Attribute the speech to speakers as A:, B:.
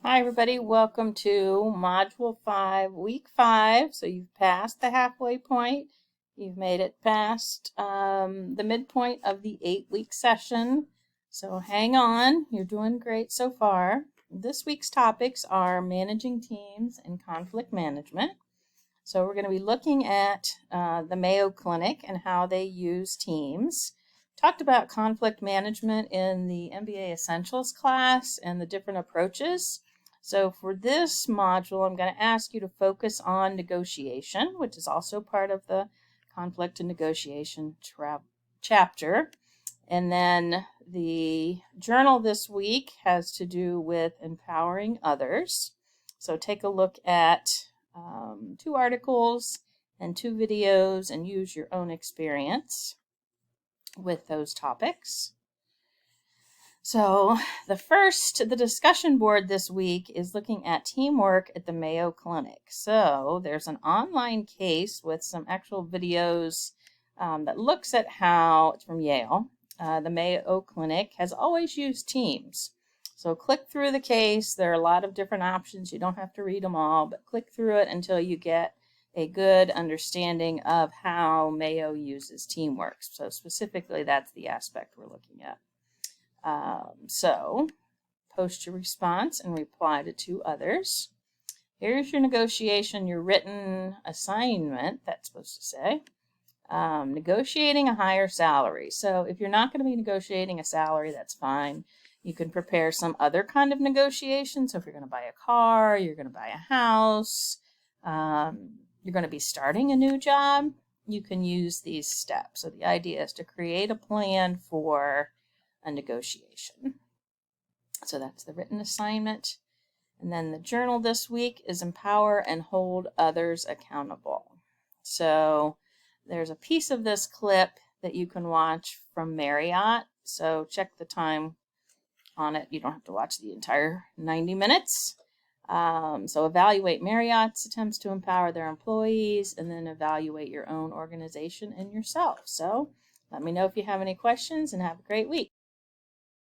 A: Hi everybody, welcome to Module 5, Week 5. So you've passed the halfway point. You've made it past the midpoint of the 8-week session. So hang on, you're doing great so far. This week's topics are managing teams and conflict management. So we're going to be looking at the Mayo Clinic and how they use teams. Talked about conflict management in the MBA Essentials class and the different approaches. So for this module, I'm going to ask you to focus on negotiation, which is also part of the conflict and negotiation chapter. And then the journal this week has to do with empowering others. So take a look at 2 articles and 2 videos and use your own experience with those topics. So the discussion board this week is looking at teamwork at the Mayo Clinic. So there's an online case with some actual videos that looks at how, it's from Yale, the Mayo Clinic has always used teams. So click through the case. There are a lot of different options. You don't have to read them all, but click through it until you get a good understanding of how Mayo uses teamwork. So specifically, that's the aspect we're looking at. So post your response and reply to 2 others. Here's your negotiation, your written assignment, that's supposed to say. Negotiating a higher salary. So if you're not going to be negotiating a salary, that's fine. You can prepare some other kind of negotiation. So if you're going to buy a car, you're going to buy a house, you're going to be starting a new job, you can use these steps. So the idea is to create a plan for a negotiation. So that's the written assignment. And then the journal this week is empower and hold others accountable. So there's a piece of this clip that you can watch from Marriott. So check the time on it. You don't have to watch the entire 90 minutes. So evaluate Marriott's attempts to empower their employees, and then evaluate your own organization and yourself. So let me know if you have any questions, and have a great week.